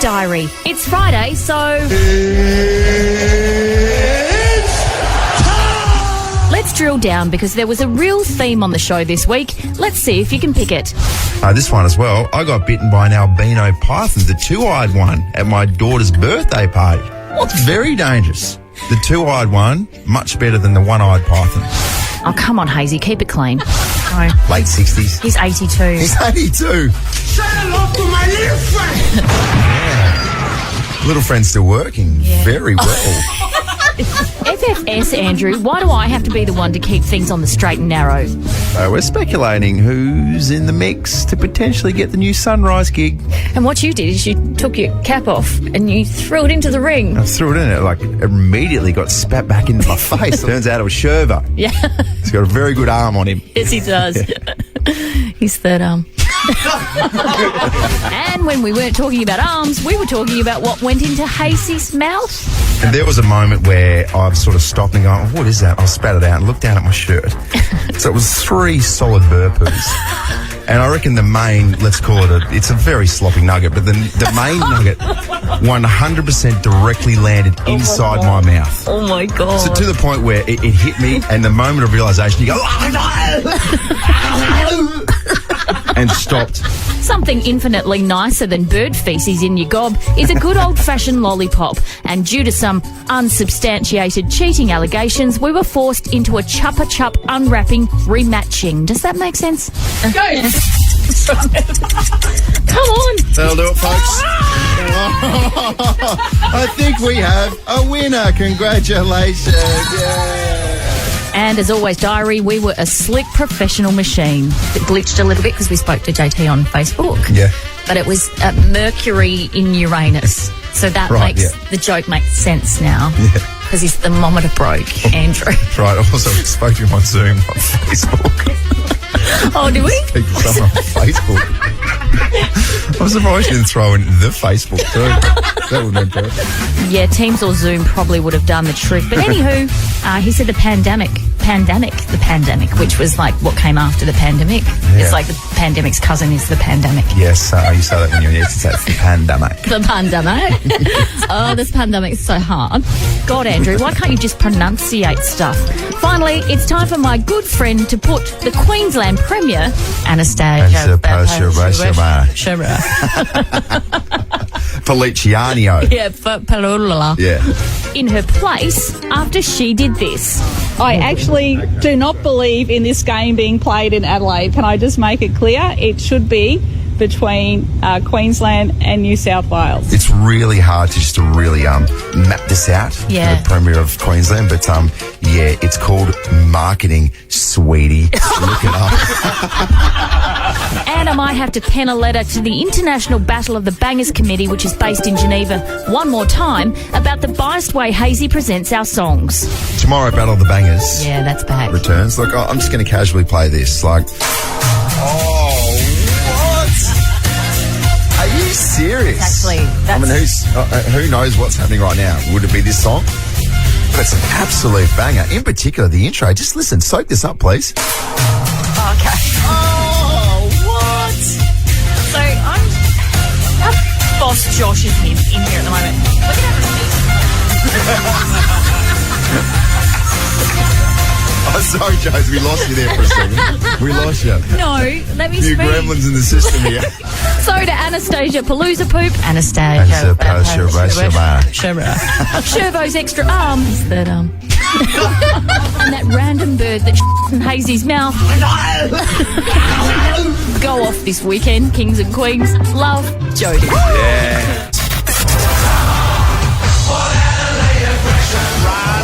Diary. It's Friday, so... Let's drill down because there was a real theme on the show this week. Let's see if you can pick it. This one as well. I got bitten by an albino python, the two-eyed one, at my daughter's birthday party. What's very dangerous? The two-eyed one, much better than the one-eyed python. Oh, come on, Haysey, keep it clean. No. Late 60s. He's 82. He's 82. Say hello to my little friend. Yeah. Little friend's still working very well. FFS, Andrew, why do I have to be the one to keep things on the straight and narrow? We're speculating who's in the mix to potentially get the new Sunrise gig. And what you did is you took your cap off and you threw it into the ring. I threw it in it, like, immediately got spat back into my face. Turns out it was Shirvo. Yeah. He's got a very good arm on him. Yes, he does. Yeah. His third arm. And when we weren't talking about arms, we were talking about what went into Haysey's mouth. And there was a moment where I've sort of stopped and gone, what is that? I spat it out and looked down at my shirt. So it was 3 solid burpees. And I reckon the main, let's call it it's a very sloppy nugget, but the main nugget 100% directly landed inside my mouth. Oh my God. So to the point where it hit me, and the moment of realisation, you go, and stopped. Something infinitely nicer than bird feces in your gob is a good old-fashioned lollipop. And due to some unsubstantiated cheating allegations, we were forced into a chuppa-chup unwrapping rematching. Does that make sense? Come on. That'll do it, folks. I think we have a winner. Congratulations. Yeah. And as always, Diary, we were a slick professional machine. It glitched a little bit because we spoke to JT on Facebook. Yeah. But it was Mercury in Uranus. So that makes the joke makes sense now. Yeah. Because his thermometer broke, Andrew. Right. Also, we spoke to him on Zoom on Facebook. Oh, did we? Speak to someone on Facebook. I'm surprised you didn't throw in the Facebook too. That would have been perfect. Yeah, Teams or Zoom probably would have done the trick. But anywho, he said the pandemic, which was like what came after the pandemic. Yeah. It's like the pandemic's cousin is the pandemic. Yes, you say that when you're it's the pandemic. The pandemic. Oh, this pandemic is so hard. God, Andrew, why can't you just pronunciate stuff? Finally, it's time for my good friend to put the Queensland Premier, Anastasia Feliciano. Yeah, Paloozapoop. Yeah. In her place after she did this. I actually do not believe in this game being played in Adelaide. Can I just make it clear? It should be between Queensland and New South Wales. It's really hard to really map this out. Yeah. The Premier of Queensland, but it's called marketing, sweetie. Look it up. And I might have to pen a letter to the International Battle of the Bangers Committee, which is based in Geneva, one more time, about the biased way Haysey presents our songs. Tomorrow, Battle of the Bangers. Yeah, that's back. Returns. Look, I'm just going to casually play this. Like, what? Are you serious? Exactly. I mean, who knows what's happening right now? Would it be this song? But it's an absolute banger. In particular, the intro. Just listen. Soak this up, please. Okay. Oh, what? So our boss Josh is in here at the moment. Look at Oh, sorry, Jose. We lost you there for a second. We lost you. No, let me Few speak. gremlins in the system here. So to Anastasia Paloozapoop. Anastasia Shirvo's extra arm. His third arm. And that random bird that in Haysey's mouth. Go off this weekend, kings and queens. Love, Jodies. Yeah.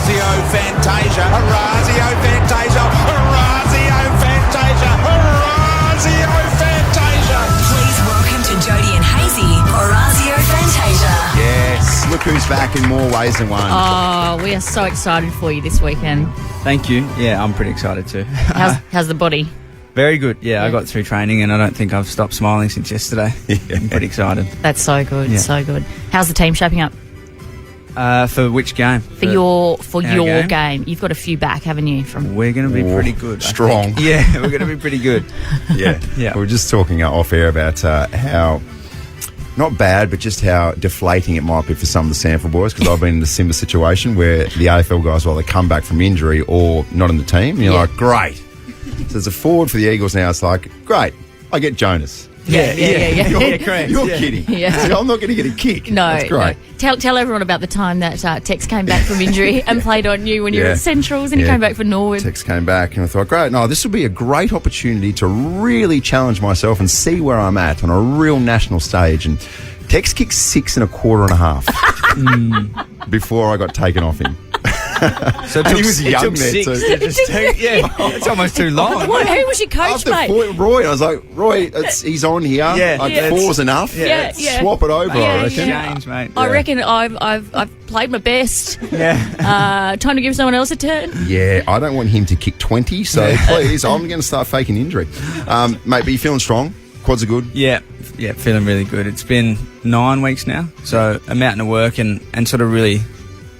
Orazia Fantasia, Orazia Fantasia, Orazia Fantasia, Orazia Fantasia. Please welcome to Jodie and Haysey, Orazia Fantasia. Yes. Look who's back in more ways than one. Oh, we are so excited for you this weekend. Thank you. Yeah, I'm pretty excited too. How's the body? Very good. Yeah, I got through training and I don't think I've stopped smiling since yesterday. Yeah. I'm pretty excited. That's so good, Yeah. so good. How's the team shaping up? For which game? For your game? game. You've got a few back, haven't you? We're going to be pretty good. I Strong. think. Yeah, we're going to be pretty good. Yeah. Yeah. We were just talking off air about how not bad, but just how deflating it might be for some of the sample boys, because I've been in a similar situation where the AFL guys, well, they come back from injury or not in the team, and you're like, great. So as a forward for the Eagles now, it's like, great, I get Jonas. Yeah. You're, correct. You're Yeah. kidding. Yeah. So I'm not going to get a kick. No, That's great. no. Tell everyone about the time that Tex came back from injury and played on you when you were at Centrals, and he came back for Norwood. Tex came back, and I thought, great, no, this will be a great opportunity to really challenge myself and see where I'm at on a real national stage. And Tex kicked 6 1/4 before I got taken off him. So And he was young there, six too. to just take, it's almost too long. What, who was your coach, After mate? Roy, I was like, Roy, he's on here. Yeah. Like, Yeah. 4's enough. Yeah. Swap it over, Yeah, I reckon. yeah. Change, mate. I reckon I've played my best. Yeah. Time to give someone else a turn. Yeah, I don't want him to kick 20, so please, I'm going to start faking injury. Mate, but you feeling strong? Quads are good? Yeah, feeling really good. It's been 9 weeks now, so I'm out in work and sort of really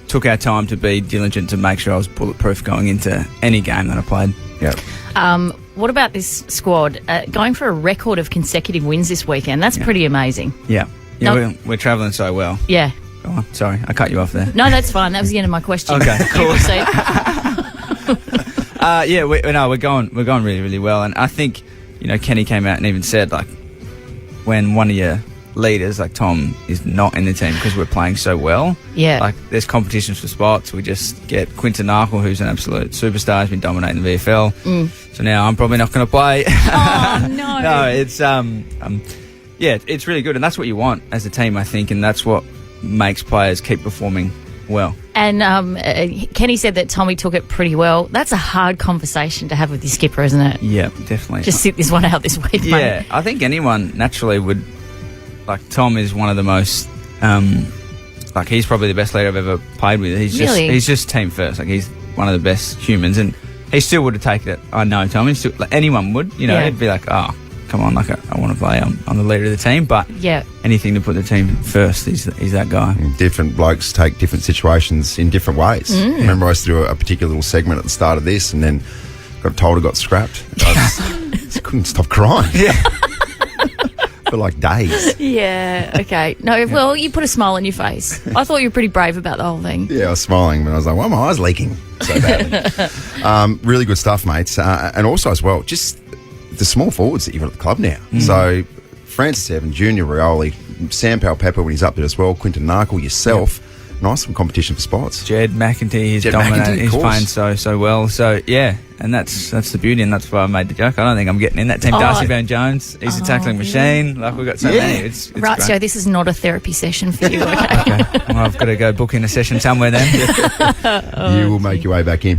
took our time to be diligent to make sure I was bulletproof going into any game that I played. Yeah. What about this squad? Going for a record of consecutive wins this weekend. That's pretty amazing. Yeah, No. we're travelling so well. Yeah. Go on, sorry, I cut you off there. No, that's fine. That was the end of my question. Okay, cool. Proceed. We're going really, really well, and I think Kenny came out and even said, like, when one of your leaders like Tom is not in the team because we're playing so well. Yeah. Like, there's competitions for spots. We just get Quinton Narkle, who's an absolute superstar, has been dominating the VFL. So now I'm probably not going to play. Oh, no. No, it's it's really good, and that's what you want as a team, I think, and that's what makes players keep performing well. And Kenny said that Tommy took it pretty well. That's a hard conversation to have with your skipper, isn't it? Yeah, definitely. Just sit this one out this week, mate. Yeah, I think anyone naturally would. Like, Tom is one of the most, he's probably the best leader I've ever played with. He's just team first. Like, he's one of the best humans, and he still would have taken it. I know Tom. Anyone would, He'd be like, oh, come on, like, I want to play. I'm the leader of the team, but anything to put the team first, he's that guy. Different blokes take different situations in different ways. Remember, I used to do a particular little segment at the start of this, and then got told it got scrapped. I just couldn't stop crying. Yeah. For like days. Yeah, okay. No, well, you put a smile on your face. I thought you were pretty brave about the whole thing. Yeah, I was smiling, but I was like, why are my eyes leaking so badly? Really good stuff, mates. And also as well, just the small forwards that you've got at the club now. So Francis Evans, Junior Rioli, Sam Powell-Pepper when he's up there as well, Quinton Narkle, yourself. Nice some competition for spots. Jed McEntee, he's dominating. He's playing so well. So, yeah, and that's the beauty, and that's why I made the joke. I don't think I'm getting in that team. Darcy Van-Jones, he's a tackling machine. Like, we've got so many. It's right, great. so this is not a therapy session for you, okay? Okay. Well, I've got to go book in a session somewhere then. You will make your way back in.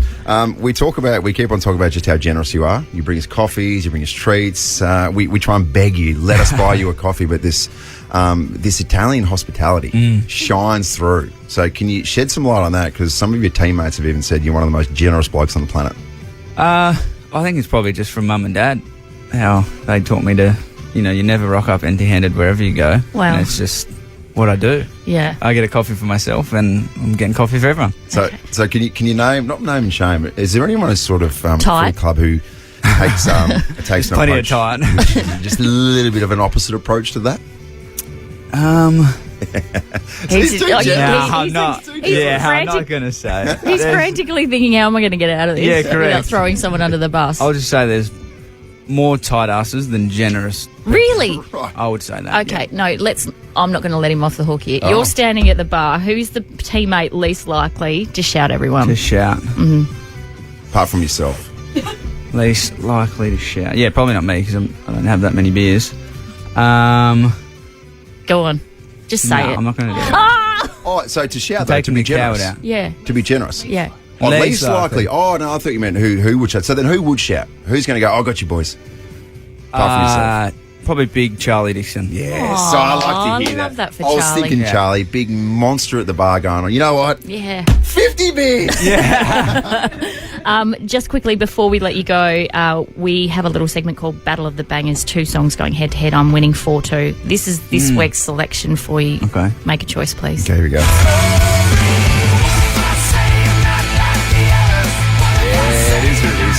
We keep on talking about just how generous you are. You bring us coffees, you bring us treats. We try and beg you, let us buy you a coffee, but this Italian hospitality shines through. So can you shed some light on that? Because some of your teammates have even said you're one of the most generous blokes on the planet. I think it's probably just from mum and dad, how they taught me to, you never rock up empty-handed wherever you go. Wow. And it's just what I do. Yeah. I get a coffee for myself, and I'm getting coffee for everyone. So can you name, not name and shame, but is there anyone who's sort of for Tight. the club who takes an Plenty approach, of tight. just a little bit of an opposite approach to that? He's I'm not frantic. going to say. He's frantically thinking, how am I going to get out of this? Yeah, correct. Without throwing someone under the bus. I'll just say there's more tight asses than generous. Really? I would say that. Okay, no, I'm not going to let him off the hook here. Oh. You're standing at the bar. Who's the teammate least likely to shout everyone? Just shout. Apart from yourself. Least likely to shout. Yeah, probably not me because I don't have that many beers. Go on. Just say it. I'm not going to do it. Oh, so to shout, though, to Taking be the coward generous. out. Yeah. To be generous. Yeah. Oh, Least least likely. Oh, no, I thought you meant who would shout. So then who would shout? Who's going to go, I got you, boys? Apart from yourself. Probably big Charlie Dixon. Yeah, so I like to I hear love that for I was Charlie. thinking Charlie, big monster at the bar going on. You know what? Yeah. 50 beers! Just quickly before we let you go, we have a little segment called Battle of the Bangers. 2 songs going head to head. I'm winning 4-2. This is this week's selection for you. Okay. Make a choice, please. Okay, here we go. Yeah, it is who it is.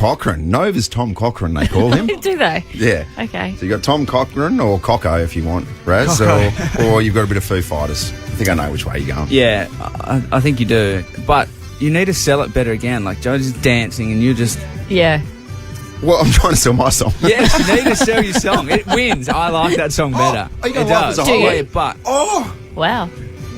Cochrane. Nova's Tom Cochrane, they call him. Do they? Yeah. Okay. So you got Tom Cochrane or Cocko if you want, Raz, or you've got a bit of Foo Fighters. I think I know which way you're going. Yeah, I think you do. But you need to sell it better again. Like, Jodie's dancing and you just... Yeah. Well, I'm trying to sell my song. Yes, you need to sell your song. It wins. I like that song better. Oh, you got it Love does. as a Whole? Yeah, but... Oh! Wow.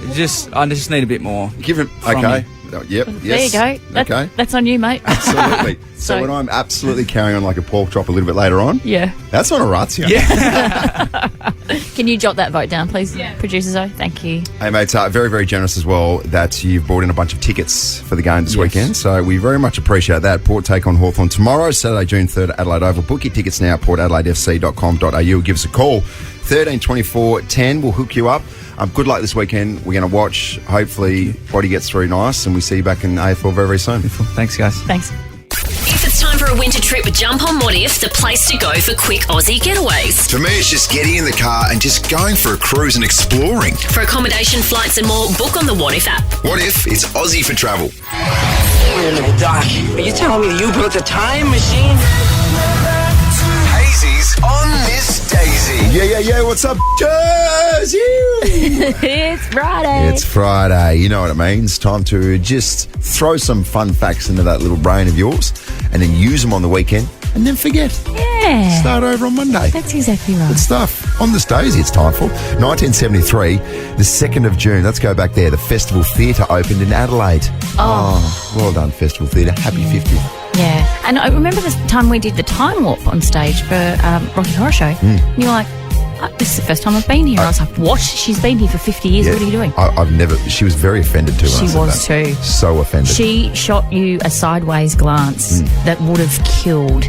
I just need a bit more. Give him... from Okay. you. Oh, yep. There you Yes. go. Okay. That's on you, mate. Absolutely. So when I'm absolutely carrying on like a pork chop a little bit later on, Yeah. that's on Orazia. Yeah. Can you jot that vote down, please, Producer Zoe? Thank you. Hey, mate, very, very generous as well that you've brought in a bunch of tickets for the game this weekend. So we very much appreciate that. Port take on Hawthorn tomorrow, Saturday, June 3rd at Adelaide Oval. Book your tickets now at portadelaidefc.com.au. Give us a call. 13 24 10. We'll hook you up. Good luck this weekend. We're going to watch. Hopefully, Body gets through nice, and we see you back in AFL very, very soon. Thanks, guys. Thanks. If it's time for a winter trip, jump on What If, the place to go for quick Aussie getaways. For me, it's just getting in the car and just going for a cruise and exploring. For accommodation, flights and more, book on the What If app. What if it's Aussie for travel? Wait a minute, Doc. Are you telling me you built a time machine? Hayesys on Miss Daysey. Yeah. What's up, Jersey? It's Friday. It's Friday. You know what it means. Time to just throw some fun facts into that little brain of yours and then use them on the weekend and then forget. Yeah. Start over on Monday. That's exactly right. Good stuff. On this Daysey, it's time for 1973, the 2nd of June. Let's go back there. The Festival Theatre opened in Adelaide. Oh, well done, Festival Theatre. Happy 50th. Yeah. And I remember the time we did the Time Warp on stage for Rocky Horror Show. And you're like, this is the first time I've been here. I was like, what? She's been here for 50 years. Yeah. What are you doing? I've never... She was very offended too when She I said was that. too. So offended. She shot you a sideways glance that would have killed.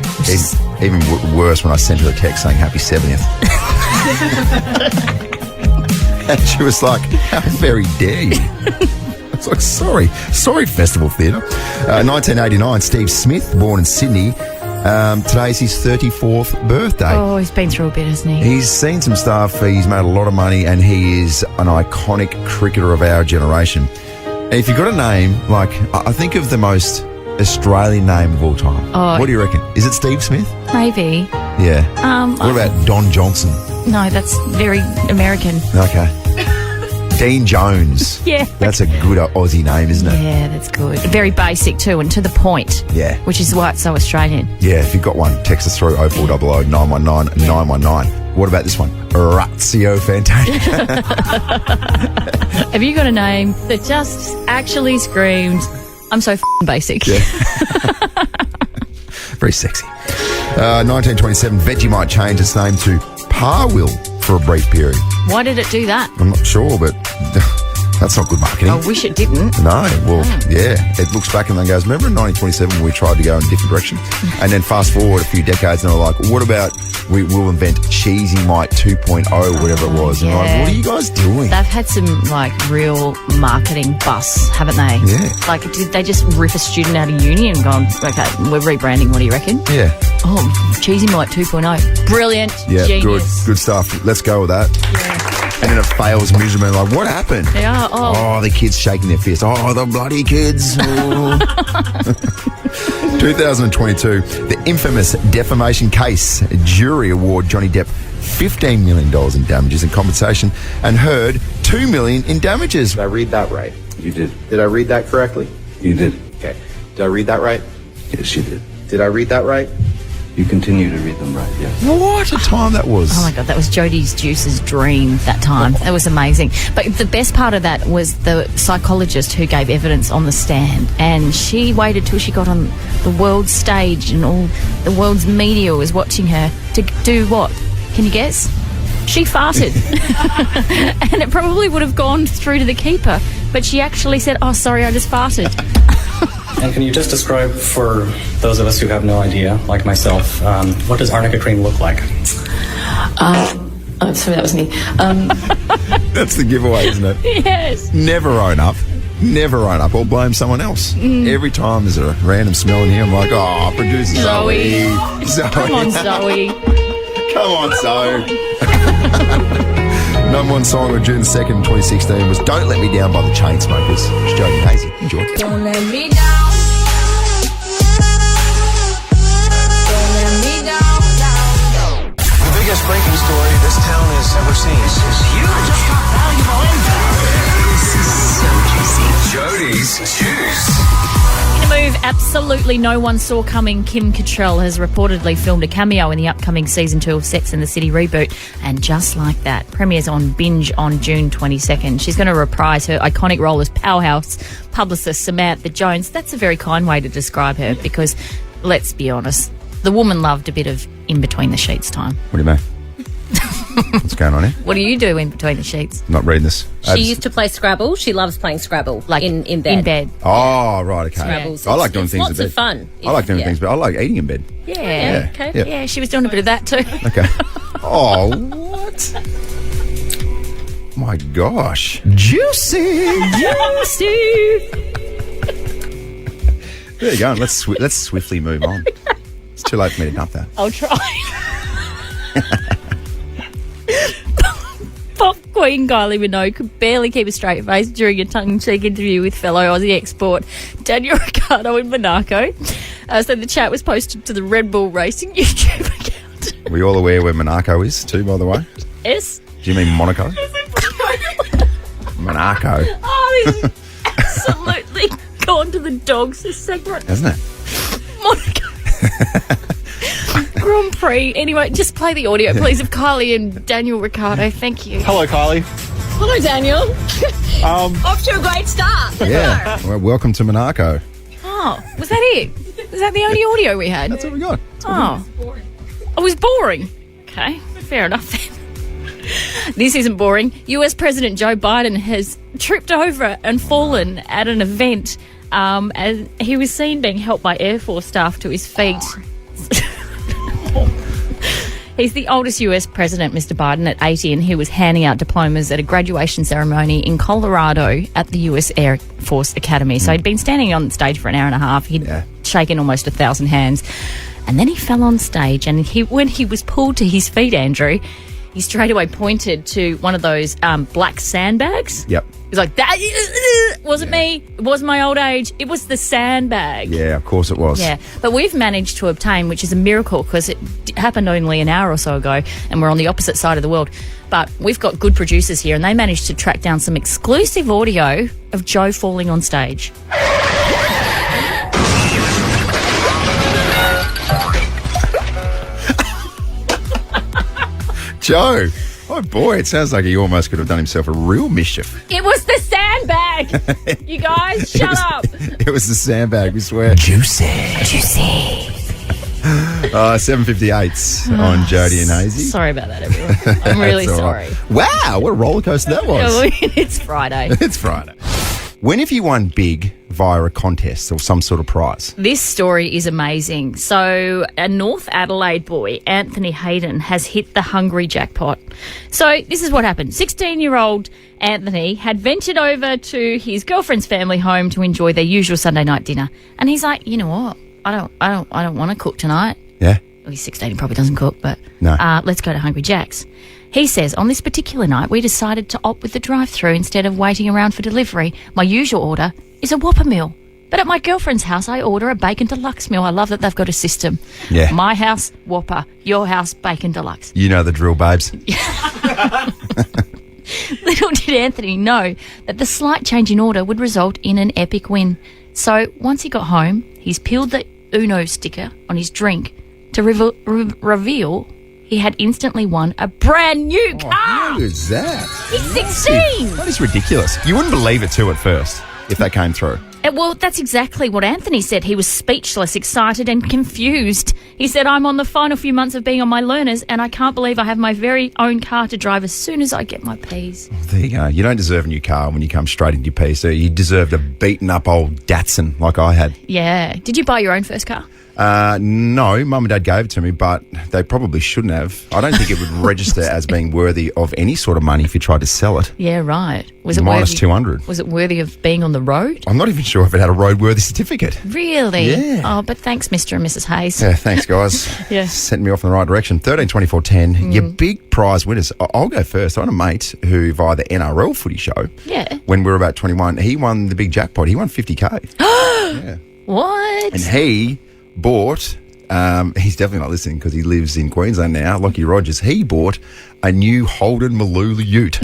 Even worse when I sent her a text saying happy 70th. And she was like, how very dare you? I was like, sorry, Festival Theatre. 1989, Steve Smith, born in Sydney. Today's his 34th birthday. Oh, he's been through a bit, hasn't he? He's seen some stuff, he's made a lot of money, and he is an iconic cricketer of our generation. And if you've got a name, like, I think of the most Australian name of all time. Oh. What do you reckon? Is it Steve Smith? Maybe. Yeah. What about Don Johnson? No, that's very American. Okay. Dean Jones. Yeah. That's a good Aussie name, isn't it? Yeah, that's good. Very basic too, and to the point. Yeah. Which is why it's so Australian. Yeah, if you've got one, text us through 0400 919 919. What about this one? Orazia Fantasia. Have you got a name that just actually screams, I'm so f***ing basic? Yeah. Very sexy. 1927, Vegemite changed its name to Parwill for a brief period. Why did it do that? I'm not sure, but that's not good marketing. I wish it didn't. No, well, yeah. It looks back and then goes, remember in 1927 when we tried to go in a different direction? And then fast forward a few decades and they're like, what about we'll invent Cheesy Mite 2.0 or whatever it was. And Yeah. like, what are you guys doing? They've had some, like, real marketing busts, haven't they? Yeah. Like, did they just rip a student out of uni and gone, okay, we're rebranding, what do you reckon? Yeah. Oh, Cheesy Mite 2.0. Brilliant. Yeah, Genius. good stuff. Let's go with that. Yeah. And then it fails miserably. Like, what happened? Yeah, Oh, the kids shaking their fist. Oh, the bloody kids. Oh. 2022, the infamous defamation case. A jury award Johnny Depp $15 million in damages and compensation and heard $2 million in damages. Did I read that right? You did. Did I read that correctly? You did. Okay. Did I read that right? Yes, you did. Did I read that right? You continue to read them right, yes. What a time that was. Oh my God, that was Jodies Juice's dream that time. That was amazing. But the best part of that was the psychologist who gave evidence on the stand. And she waited till she got on the world stage and all the world's media was watching her to do what? Can you guess? She farted. And it probably would have gone through to the keeper. But she actually said, oh, sorry, I just farted. And can you just describe for those of us who have no idea, like myself, what does arnica cream look like? Sorry, that was me. That's the giveaway, isn't it? Yes. Never own up. Never own up or blame someone else. Every time there's a random smell in here, I'm like, oh, producer Zoe. Come on, Zoe. Come on, Zoe. Number one song of June 2nd, 2016 was Don't Let Me Down by the Chainsmokers. It's Jodies Diary. Enjoy. Don't let me down. biggest breaking story this town has ever seen. This is huge. Just got valuable info. This is so juicy. Jodies Juice. In a move absolutely no one saw coming, Kim Cattrall has reportedly filmed a cameo in the upcoming season 2 of Sex and the City reboot, and just like that, premieres on Binge on June 22nd. She's going to reprise her iconic role as powerhouse publicist Samantha Jones. That's a very kind way to describe her because, let's be honest, the woman loved a bit of in-between-the-sheets time. What do you mean? What's going on here? What do you do in between the sheets? Not reading this. She used to play Scrabble. She loves playing Scrabble, like in bed. In bed. Oh, right, okay. Scrabbles. I like doing things in lots bed. of fun. I like doing things, but I like eating in bed. Yeah. Okay. Yeah, she was doing a bit of that too. Okay. Oh, what? My gosh. Juicy. Juicy. There you go. Let's swiftly move on. It's too late for me to dump that. I'll try. Pop Queen Kylie Minogue could barely keep a straight face during a tongue-in-cheek interview with fellow Aussie export Daniel Ricciardo in Monaco. So the chat was posted to the Red Bull Racing YouTube account. Are we all aware where Monaco is too, by the way? Yes. Do you mean Monaco? Monaco. Oh, this is absolutely gone to the dogs, this segment. Hasn't it? Monaco. Grand Prix. Anyway, just play the audio, please, of Kylie and Daniel Ricciardo. Thank you. Hello, Kylie. Hello, Daniel. Off to a great start. Yeah. Well, welcome to Monaco. Oh, was that it? Was that the only audio we had? That's what we got. Oh. It was boring. Okay, fair enough then. This isn't boring. US President Joe Biden has tripped over and fallen at an event, and he was seen being helped by Air Force staff to his feet. He's the oldest US president, Mr. Biden, at 80, and he was handing out diplomas at a graduation ceremony in Colorado at the US Air Force Academy. So he'd been standing on stage for an hour and a half. He'd shaken almost 1,000 hands. And then he fell on stage, and when he was pulled to his feet, Andrew, he straight away pointed to one of those black sandbags. Yep. He's like, that wasn't me. It wasn't my old age. It was the sandbag. Yeah, of course it was. Yeah, but we've managed to obtain, which is a miracle because it happened only an hour or so ago and we're on the opposite side of the world. But we've got good producers here and they managed to track down some exclusive audio of Joe falling on stage. Joe. Oh, boy, it sounds like he almost could have done himself a real mischief. It was the sandbag. You guys, shut up. It was the sandbag, we swear. Juicy. 7:58 on Jodie and Haysey. Sorry about that, everyone. I'm really sorry. Right. Wow, what a roller coaster that was. It's Friday. It's Friday. When have you won big via a contest or some sort of prize? This story is amazing. So a North Adelaide boy, Anthony Hayden, has hit the hungry jackpot. So this is what happened. 16-year-old Anthony had ventured over to his girlfriend's family home to enjoy their usual Sunday night dinner. And he's like, you know what? I don't want to cook tonight. Yeah. Well, he's 16, he probably doesn't cook, but no. Let's go to Hungry Jack's. He says, on this particular night, we decided to opt with the drive-thru instead of waiting around for delivery. My usual order is a Whopper meal. But at my girlfriend's house, I order a Bacon Deluxe meal. I love that they've got a system. Yeah. My house, Whopper. Your house, Bacon Deluxe. You know the drill, babes. Little did Anthony know that the slight change in order would result in an epic win. So once he got home, he's peeled the Uno sticker on his drink to reveal he had instantly won a brand new car. How is that? He's 16. That is ridiculous. You wouldn't believe it too at first if that came through. Well, that's exactly what Anthony said. He was speechless, excited and confused. He said, I'm on the final few months of being on my learners and I can't believe I have my very own car to drive as soon as I get my Ps. There you go. You don't deserve a new car when you come straight into your PC. You deserved a beaten up old Datsun like I had. Yeah. Did you buy your own first car? No, Mum and Dad gave it to me, but they probably shouldn't have. I don't think it would register as being worthy of any sort of money if you tried to sell it. Yeah, right. Was it minus worthy, 200. Was it worthy of being on the road? I'm not even sure if it had a roadworthy certificate. Really? Yeah. Oh, but thanks, Mr. and Mrs. Hayes. Yeah, thanks, guys. Yeah. Setting me off in the right direction. 13, 24, 10. Your big prize winners. I'll go first. I had a mate who, via the NRL footy show, when we were about 21, he won the big jackpot. He won 50K. Yeah. What? And he bought He's definitely not listening because he lives in Queensland now. Lockie Rogers, he bought a new Holden Malula ute.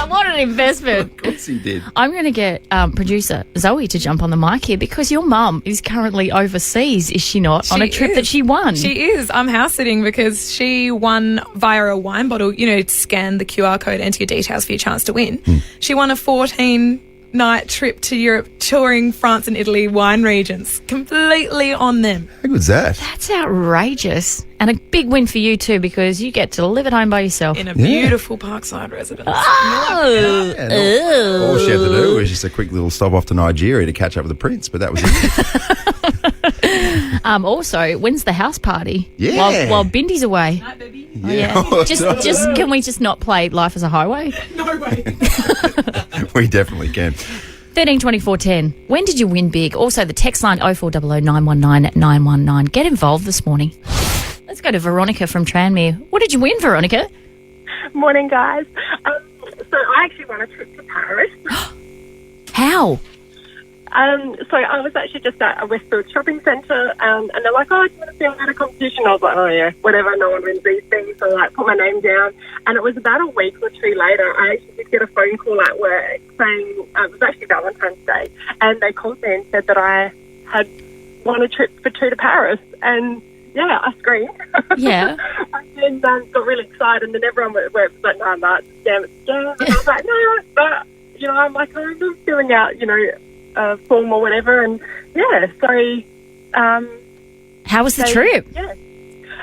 What an investment. Of course he did. I'm going to get producer Zoe to jump on the mic here because your mum is currently overseas, is she not, on a trip that she won? She is. I'm house sitting because she won via a wine bottle. You know, scan the QR code, enter your details for your chance to win. She won a 14-night trip to Europe touring France and Italy wine regions, completely on them. How good's that? That's outrageous. And a big win for you too because you get to live at home by yourself. In a beautiful parkside residence. Oh. All she had to do was just a quick little stop off to Nigeria to catch up with the prince, but that was it. Also, when's the house party? Yeah. While Bindy's away. Night, baby. Yeah. Just can we just not play Life as a Highway? No way. We definitely can. 13 24 10. When did you win big? Also, the text line 0400 919 919. Get involved this morning. Let's go to Veronica from Tranmere. What did you win, Veronica? Morning, guys. So I actually won a trip to Paris. How? So I was actually just at a Westfield shopping centre, and they're like, "Oh, do you want to be on a competition?" I was like, "Oh yeah, whatever. No one wins these things." So I put my name down, and it was about a week or two later. I actually did get a phone call at work saying it was actually Valentine's Day, and they called me and said that I had won a trip for two to Paris, and yeah, I screamed. Yeah. And then got really excited, and then everyone at work was like, "No, damn it, scam." And I was like, "No," but I'm like, I'm just filling out, form or whatever, and yeah, so how was the trip? Yeah,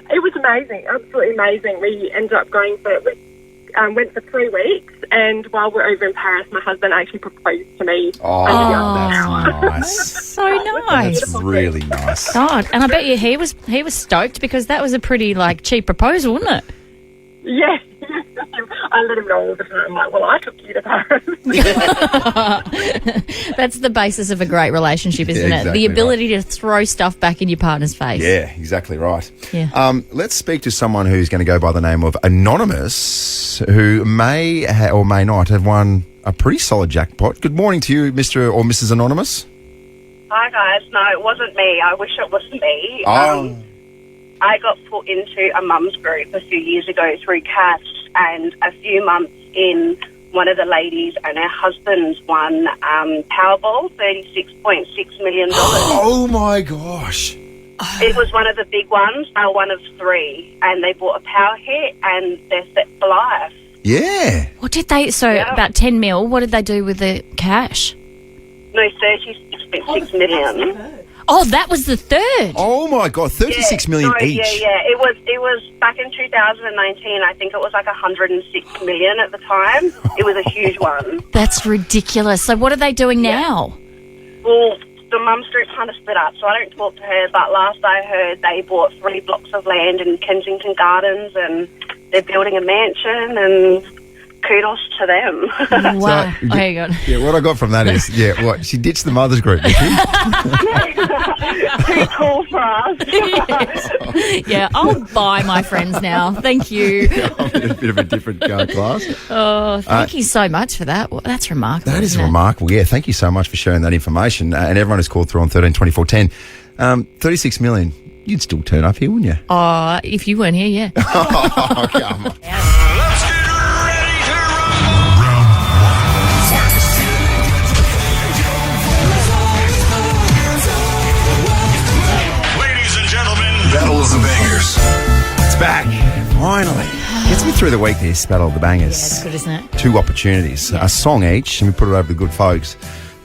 it was amazing, absolutely amazing. We ended up going went for 3 weeks, and while we're over in Paris, my husband actually proposed to me. Oh, that's nice. So nice. That's really nice. God, and I bet you he was stoked because that was a pretty cheap proposal, wasn't it? Yes. I let him know all the time, like, well, I took you to Paris. That's the basis of a great relationship, isn't it? The ability to throw stuff back in your partner's face. Yeah, exactly right. Yeah. Let's speak to someone who's going to go by the name of Anonymous, who may or may not have won a pretty solid jackpot. Good morning to you, Mr. or Mrs. Anonymous. Hi, guys. No, it wasn't me. I wish it was me. Oh. I got put into a mum's group a few years ago through Cash, and a few months in, one of the ladies and her husband's won Powerball, $36.6 million. Oh, my gosh. It was one of the big ones. They were one of 3, and they bought a power hit, and they're set for life. Yeah. What did they... So, about 10 mil, what did they do with the cash? No, $36.6 million. Oh, that was the third. Oh my God, 36 million each. Yeah. It was back in 2019. I think it was like 106 million at the time. It was a huge one. That's ridiculous. So what are they doing now? Well, the mum's group kind of split up, so I don't talk to her. But last I heard, they bought 3 blocks of land in Kensington Gardens, and they're building a mansion, and kudos to them. Wow. Hang on. Yeah, what I got from that is, she ditched the mother's group, did she? Too cool for us. Yeah, I'll buy my friends now. Thank you. I'm in a bit of a different class. Oh, thank you so much for that. Well, that's remarkable. That is remarkable. Yeah, thank you so much for sharing that information. And everyone who's called through on 13 24 10. 36 million. You'd still turn up here, wouldn't you? Oh, if you weren't here, yeah. Oh, come on. Battle of the Bangers. It's back. Finally. Gets me through the week, this Battle of the Bangers. Yeah, that's good, isn't it? 2 opportunities. A song each, and we put it over the good folks.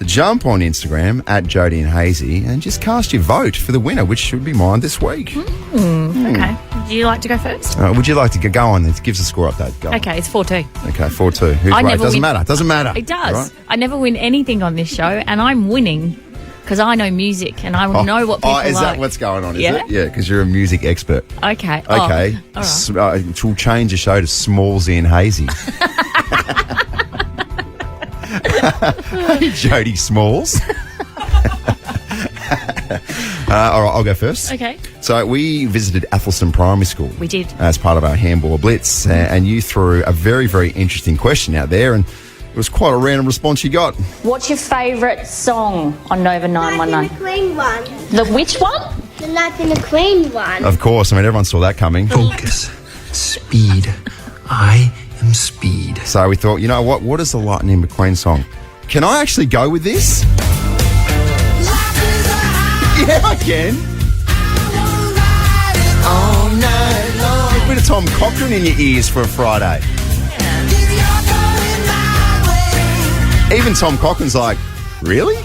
Jump on Instagram at Jodie and Haysey and just cast your vote for the winner, which should be mine this week. Okay. Do you like to go first? Would you like to go on? It gives a score update. Go okay, it's 4-2. Okay, 4-2. Who's right? Doesn't matter. Doesn't matter. It does. Right? I never win anything on this show, and I'm winning because I know music and I know what people like. Is that what's going on, is Yeah? it? Yeah, because you're a music expert. Okay. Okay. Oh, all right. We'll change the show to Smallsy and Hazy. Jodie Smalls. All right, I'll go first. Okay. So we visited Athelston Primary School. We did. As part of our handball blitz, and you threw a very, very interesting question out there, and it was quite a random response you got. What's your favourite song on Nova 919? The clean one. The which one? The Lightning McQueen one. Of course. I mean, everyone saw that coming. Focus. Speed. I am speed. So we thought, you know what? What is the Lightning McQueen song? Can I actually go with this? Yeah, I can. All night long. A bit of Tom Cochrane in your ears for a Friday. Even Tom Cochrane's like, really?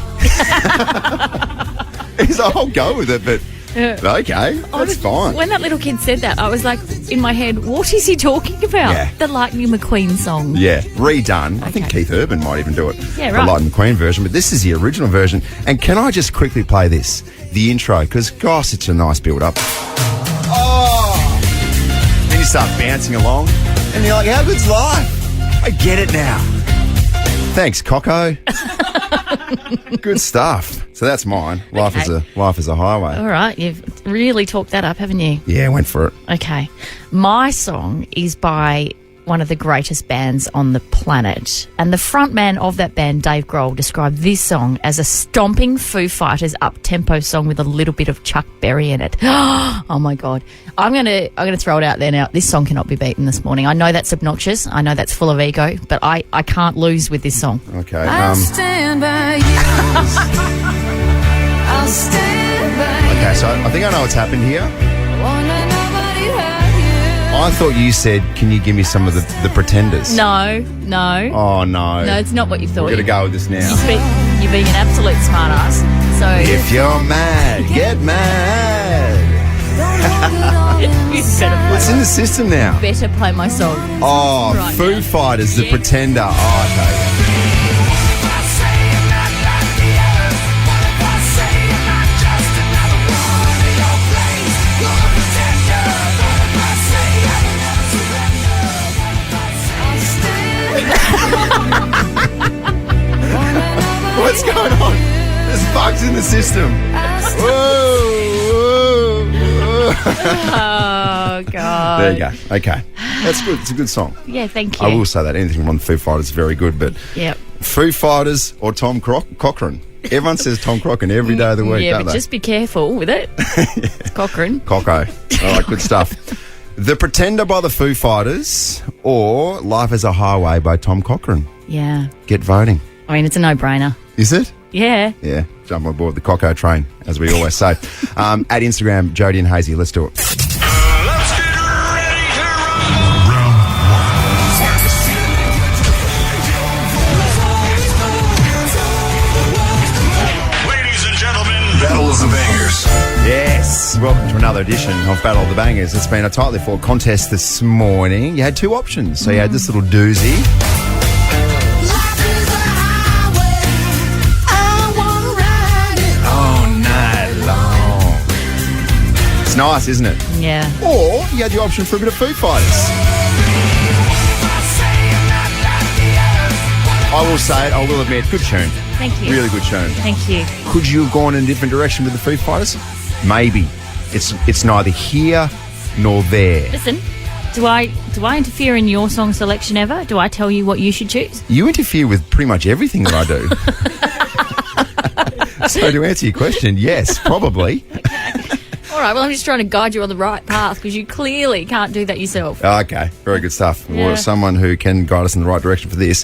He's like, I'll go with it, but okay, that's fine. When that little kid said that, I was like, in my head, what is he talking about? Yeah. The Lightning McQueen song. Yeah, redone. I think Keith Urban might even do it. Yeah, The right. Lightning McQueen version, but this is the original version. And can I just quickly play this? The intro, because, gosh, it's a nice build-up. Oh! Then you start bouncing along, and you're like, how good's life? I get it now. Thanks, Coco. Good stuff. So that's mine. Life is a highway. All right, you've really talked that up, haven't you? Yeah, went for it. Okay. My song is by one of the greatest bands on the planet. And the frontman of that band, Dave Grohl, described this song as a stomping Foo Fighters up-tempo song with a little bit of Chuck Berry in it. Oh, my God. I'm gonna throw it out there now. This song cannot be beaten this morning. I know that's obnoxious. I know that's full of ego, but I can't lose with this song. Okay. I'll stand by you. I'll stand by you. Okay, so I think I know what's happened here. I thought you said, can you give me some of the Pretenders? No. Oh, no. No, it's not what you thought. We're going to go with this now. You're being an absolute smartass. So if you're mad, get mad. What's in the system now? Better play my song. Oh, Right Foo now. Fighters, The Pretender. Oh, okay. What's going on? There's bugs in the system. Whoa. Oh, God. There you go. Okay. That's good. It's a good song. Yeah, thank you. I will say that. Anything on Foo Fighters is very good, but Yep. Foo Fighters or Tom Cochrane. Everyone says Tom Cochrane every day of the week, Yeah, don't but they? just be careful with it. It's Cochrane. Coco. All right, good stuff. The Pretender by the Foo Fighters or Life is a Highway by Tom Cochrane. Yeah. Get voting. I mean, it's a no-brainer. Is it? Yeah. Yeah, jump on board the Coco train, as we always say. At Instagram, Jodie and Haysey, let's do it. Ladies and gentlemen, Battle of the Bangers. Yes, welcome to another edition of Battle of the Bangers. It's been a tightly fought contest this morning. You had two options. So you had this little doozy. It's nice, isn't it? Yeah. Or you had the option for a bit of Foo Fighters. I will say it, I will admit, good tune. Thank you. Really good tune. Thank you. Could you have gone in a different direction with the Foo Fighters? Maybe. It's neither here nor there. Listen, do I interfere in your song selection ever? Do I tell you what you should choose? You interfere with pretty much everything that I do. So to answer your question, yes, probably. All right, well, I'm just trying to guide you on the right path because you clearly can't do that yourself. Okay, very good stuff. Yeah. Well, someone who can guide us in the right direction for this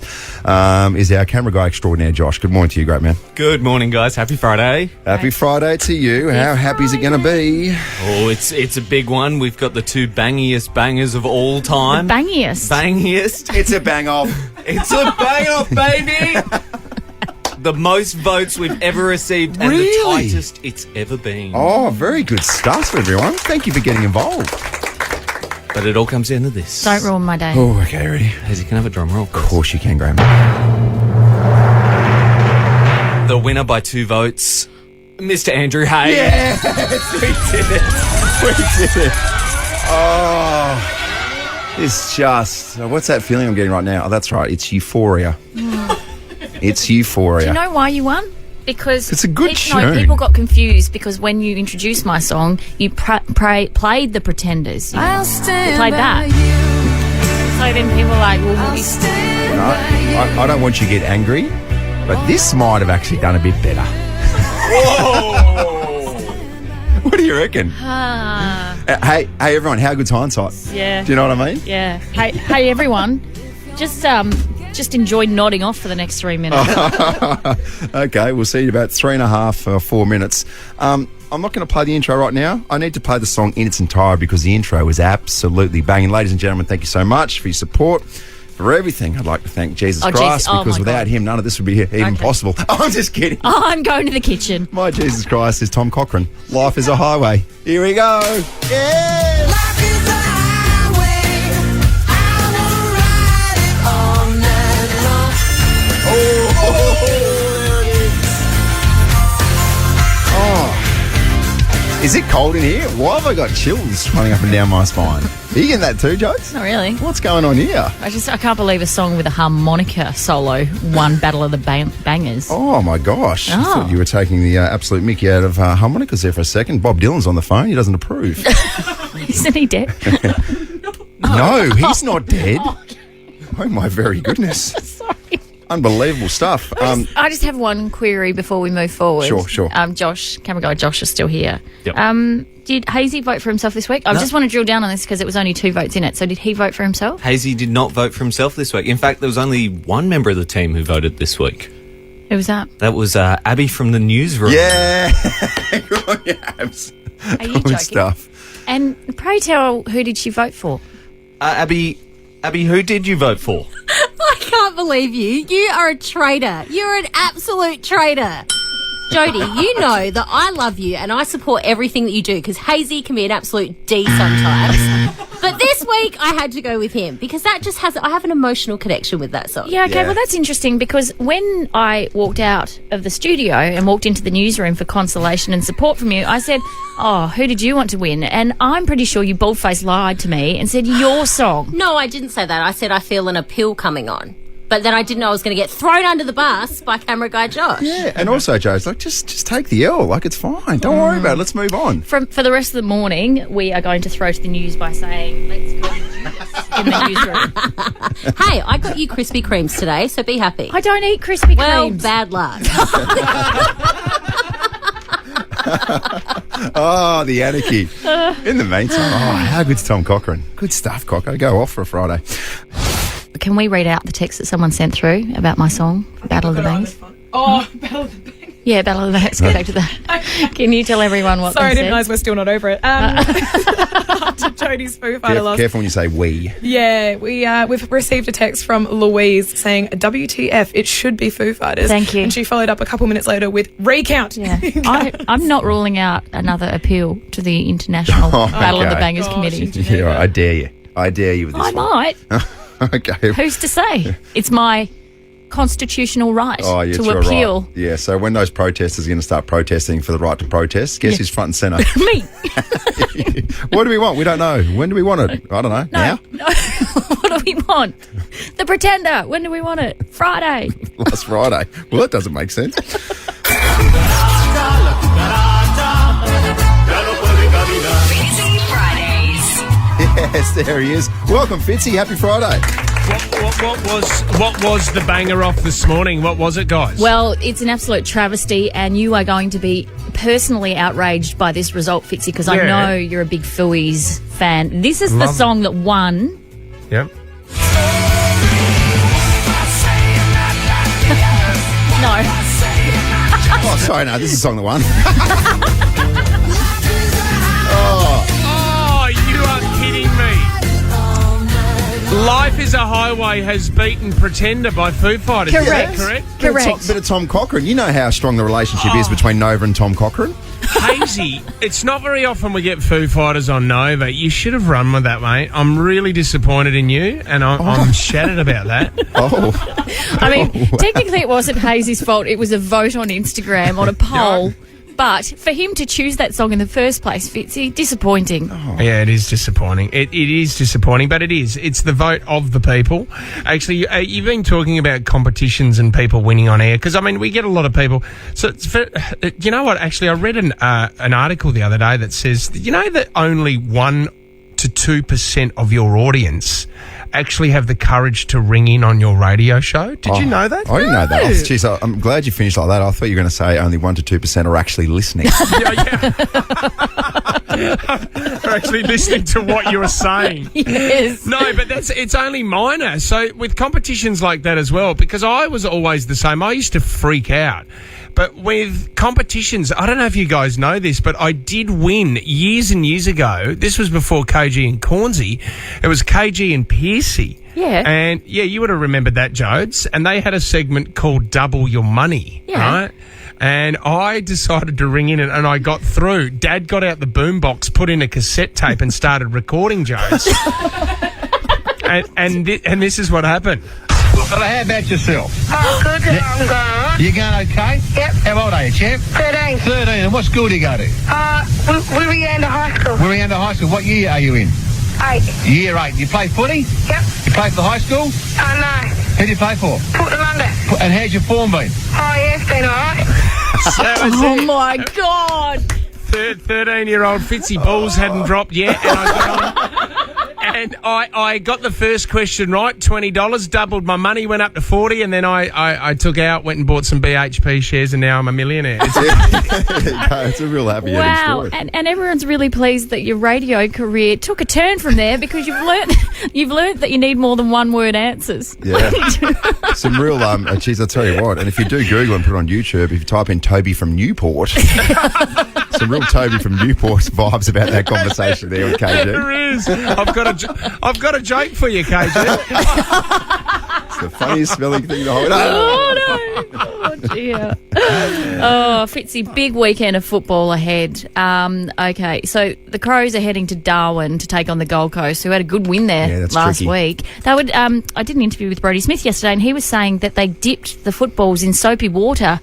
is our camera guy extraordinaire, Josh. Good morning to you, great man. Good morning, guys. Happy Friday. Happy Friday to you. How happy is it going to be? Oh, it's a big one. We've got the two bangiest bangers of all time. The bangiest? Bangiest. It's a bang off. It's a bang off, baby. The most votes we've ever received and the Really? tightest it's ever been. Oh, very good stuff, everyone. Thank you for getting involved. But it all comes down to this. Don't ruin my day. Oh, okay, ready? Haysey, can I have a drum roll? Of course you can, Graham. The winner by 2 votes, Mr. Andrew Hayes. Yes, we did it. We did it. Oh, it's just, what's that feeling I'm getting right now? Oh, that's right. It's euphoria. It's euphoria. Do you know why you won? Because It's a good no, tune. people got confused because when you introduced my song, you played the Pretenders. You played that. So then people were like, well, I don't want you to get angry, but this might have actually done a bit better. Whoa! What do you reckon? Hey, everyone, how good's hindsight? Yeah. Do you know what I mean? Yeah. Hey, everyone. Just enjoy nodding off for the next 3 minutes. Okay, we'll see you in about 3.5 or 4 minutes. I'm not going to play the intro right now. I need to play the song in its entirety because the intro is absolutely banging. Ladies and gentlemen, thank you so much for your support. For everything, I'd like to thank Jesus Christ because without him, none of this would be even possible. I'm just kidding. I'm going to the kitchen. My Jesus Christ is Tom Cochrane. Life is a highway. Here we go. Yeah! Life is a highway. I will ride it all night long. There it is. Oh. Is it cold in here? Why have I got chills running up and down my spine? Are you getting that too, Jokes? Not really. What's going on here? I can't believe a song with a harmonica solo won Battle of the Bangers. Oh, my gosh. I thought you were taking the absolute mickey out of harmonicas there for a second. Bob Dylan's on the phone. He doesn't approve. Isn't he dead? No, he's not dead. Oh, my very goodness. Sorry. Unbelievable stuff. I just have one query before we move forward. Sure. Josh, camera guy Josh is still here. Yep. Did Haysey vote for himself this week? I just want to drill down on this because it was only 2 votes in it. So did he vote for himself? Haysey did not vote for himself this week. In fact, there was only one member of the team who voted this week. Who was that? That was Abby from the newsroom. Yeah. Good on you, Abs. Are you joking? Stuff. And pray tell, who did she vote for? Abby, who did you vote for? I can't believe you. You are a traitor. You're an absolute traitor. Jodie, you know that I love you and I support everything that you do because Haysey can be an absolute D sometimes. But this week I had to go with him because that just I have an emotional connection with that song. Yeah, okay, well that's interesting because when I walked out of the studio and walked into the newsroom for consolation and support from you, I said, who did you want to win? And I'm pretty sure you bald-faced lied to me and said your song. No, I didn't say that. I said I feel an appeal coming on. But then I didn't know I was going to get thrown under the bus by camera guy Josh. Yeah, and also, Joe's like, just take the L. Like, it's fine. Don't worry about it. Let's move on. For the rest of the morning, we are going to throw to the news by saying, let's go to Judas in the newsroom. Hey, I got you Krispy Kremes today, so be happy. I don't eat Krispy Kremes. Well, bad luck. Oh, the anarchy. In the meantime, how good's Tom Cochrane? Good stuff, Cocko. Go off for a Friday. Can we read out the text that someone sent through about my song, Battle of the Bangs? Oh, Battle of the Bangs. Yeah, Battle of the Bangs. Go back to that. Can you tell everyone what Sorry, they I didn't said? realise we're still not over it. After Jodie's Foo Fighter loss. Careful when you say we. Yeah, we've received a text from Louise saying, WTF, it should be Foo Fighters. Thank you. And she followed up a couple minutes later with recount. Yeah. I'm not ruling out another appeal to the International Battle of the Bangers Committee. Yeah, right, I dare you. I dare you with this I one. might. Okay. Who's to say? It's my constitutional right it's to your appeal. Right. Yeah, so when those protesters are going to start protesting for the right to protest, guess who's front and centre? Me. What do we want? We don't know. When do we want it? I don't know. Now? No. What do we want? The Pretender. When do we want it? Friday. Last Friday. Well, that doesn't make sense. Fitzy Fridays. Yes, there he is. Welcome, Fitzy. Happy Friday. What was the banger off this morning? What was it, guys? Well, it's an absolute travesty, and you are going to be personally outraged by this result, Fitzy, because I know you're a big Fooey's fan. This is the song that won. Yep. No. Oh, sorry, no, this is the song that won. Oh, you are kidding me. Life is a Highway has beaten Pretender by Foo Fighters. Correct. Is that correct? Correct. Bit of Tom Cochrane. You know how strong the relationship is between Nova and Tom Cochrane? Haysy, it's not very often we get Foo Fighters on Nova. You should have run with that, mate. I'm really disappointed in you, and I'm shattered about that. I mean, technically it wasn't Hazy's fault. It was a vote on Instagram on a poll. But for him to choose that song in the first place, Fitzy, disappointing. Yeah, it is disappointing. It is disappointing, but it is. It's the vote of the people. Actually, you've been talking about competitions and people winning on air, because, I mean, we get a lot of people. So, you know what? Actually, I read an article the other day that says, you know that only 1 to 2% of your audience actually have the courage to ring in on your radio show. Did you know that? I didn't know that. Jeez, I'm glad you finished like that. I thought you were going to say only 1 to 2% are actually listening. They're actually listening to what you were saying. Yes. No, but it's only minor. So with competitions like that as well, because I was always the same. I used to freak out. But with competitions, I don't know if you guys know this, but I did win years and years ago. This was before KG and Cornsey. It was KG and Piercy. Yeah. And, yeah, you would have remembered that, Jodes. And they had a segment called Double Your Money, right? And I decided to ring in and I got through. Dad got out the boombox, put in a cassette tape and started recording, Jodes. and this is what happened. Well, how about yourself? Oh, good. I'm going. You going okay? Yep. How old are you, champ? 13. 13. And what school do you go to? Wirianda High School. Wirianda High School. What year are you in? 8. Year 8. You play footy? Yep. You play for the high school? No. Who do you play for? Put them under. And how's your form been? Oh, yeah, it's been alright. Oh, my God. 13-year-old Fitzy Balls hadn't dropped yet, and I got on. And I got the first question right, $20, doubled my money, went up to 40, and then I took out, went and bought some BHP shares, and now I'm a millionaire. It's a real happy ending story. And everyone's really pleased that your radio career took a turn from there because you've learnt that you need more than one word answers. Yeah. Some real, geez, I'll tell you what, and if you do Google and put it on YouTube, if you type in Toby from Newport, some real Toby from Newport vibes about that conversation there with KG. There is. I've got a joke for you, KG. It's the funniest smelling thing the whole day. Oh, no. Oh, dear. Oh, Fitzy, big weekend of football ahead. Okay, so the Crows are heading to Darwin to take on the Gold Coast, who had a good win there last week. They would. I did an interview with Brodie Smith yesterday, and he was saying that they dipped the footballs in soapy water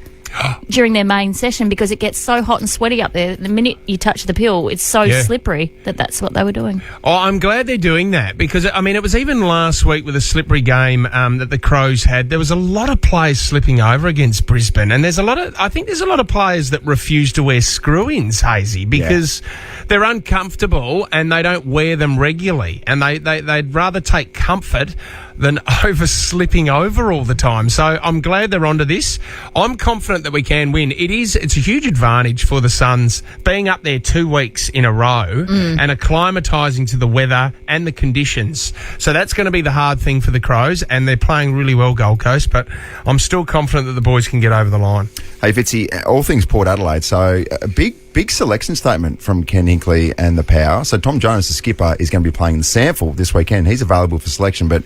during their main session because it gets so hot and sweaty up there. The minute you touch the pill, it's so slippery that's what they were doing. Oh, I'm glad they're doing that because, I mean, it was even last week with a slippery game that the Crows had. There was a lot of players slipping over against Brisbane, and I think there's a lot of players that refuse to wear screw-ins, Haysey, because they're uncomfortable and they don't wear them regularly, and they'd rather take comfort than over-slipping over all the time. So I'm glad they're onto this. I'm confident that we can win. It's a huge advantage for the Suns being up there 2 weeks in a row and acclimatising to the weather and the conditions. So that's going to be the hard thing for the Crows, and they're playing really well, Gold Coast, but I'm still confident that the boys can get over the line. Hey, Fitzy, all things Port Adelaide. So a big selection statement from Ken Hinkley and the Power. So Tom Jonas, the skipper, is going to be playing in the Sample this weekend. He's available for selection, but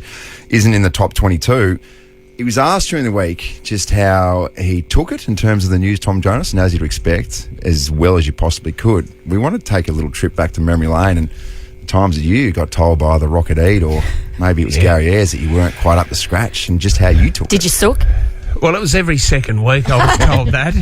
isn't in the top 22. He was asked during the week just how he took it in terms of the news, Tom Jonas, and as you'd expect, as well as you possibly could. We want to take a little trip back to memory lane, and the times that you got told by the Rocket Eade, or maybe it was Gary Ayres, that you weren't quite up to scratch, and just how you took it. Did you sook? Well, it was every second week I was told that.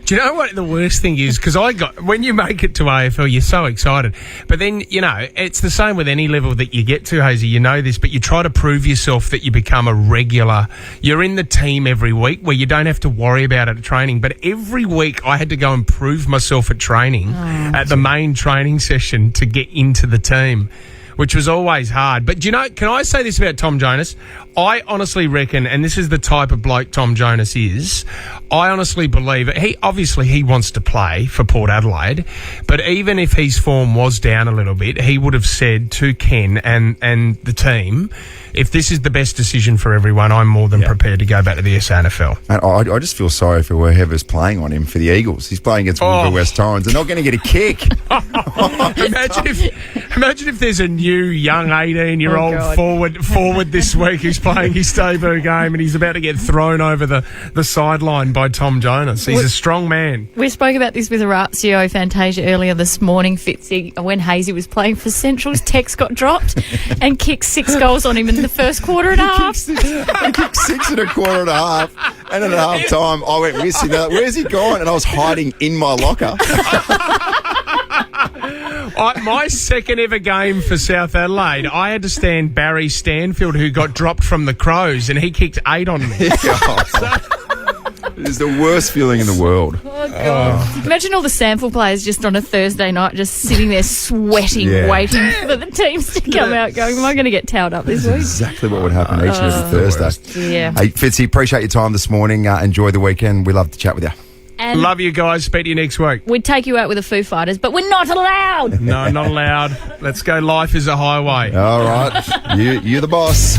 Do you know what the worst thing is? Because when you make it to AFL, you're so excited. But then, it's the same with any level that you get to, Haysey. You know this, but you try to prove yourself that you become a regular. You're in the team every week where you don't have to worry about it at training. But every week I had to go and prove myself at training, at the main training session to get into the team, which was always hard. But can I say this about Tom Jonas? I honestly reckon, and this is the type of bloke Tom Jonas is, I honestly believe he wants to play for Port Adelaide, but even if his form was down a little bit, he would have said to Ken and the team, if this is the best decision for everyone, I'm more than prepared to go back to the SANFL. And I just feel sorry for whoever's playing on him for the Eagles. He's playing against Wilbur West Torrens. They're not going to get a kick. Imagine if there's a new young 18-year-old forward this week who's playing his debut game and he's about to get thrown over the sideline by Tom Jonas. He's a strong man. We spoke about this with Orazia Fantasia earlier this morning, Fitzy, when Haysey was playing for Central's. Tex got dropped and kicked 6 goals on him in the first quarter and a half. He kicked 6 in a quarter and a half. And at half time, I went missing. Where's he gone? And I was hiding in my locker. My second ever game for South Adelaide, I had to stand Barry Stanfield, who got dropped from the Crows, and he kicked 8 on me. It's the worst feeling in the world. Oh, God. Imagine all the sample players just on a Thursday night just sitting there sweating, waiting for the teams to come out going, am I going to get towed up this week? Exactly what would happen each and every Thursday. Yeah. Hey, Fitzy, appreciate your time this morning. Enjoy the weekend. We love to chat with you. And Love you guys. Speak to you next week. we'd take you out with the Foo Fighters, but we're not allowed. No, not allowed. Let's go. Life is a highway. All right. You're the boss.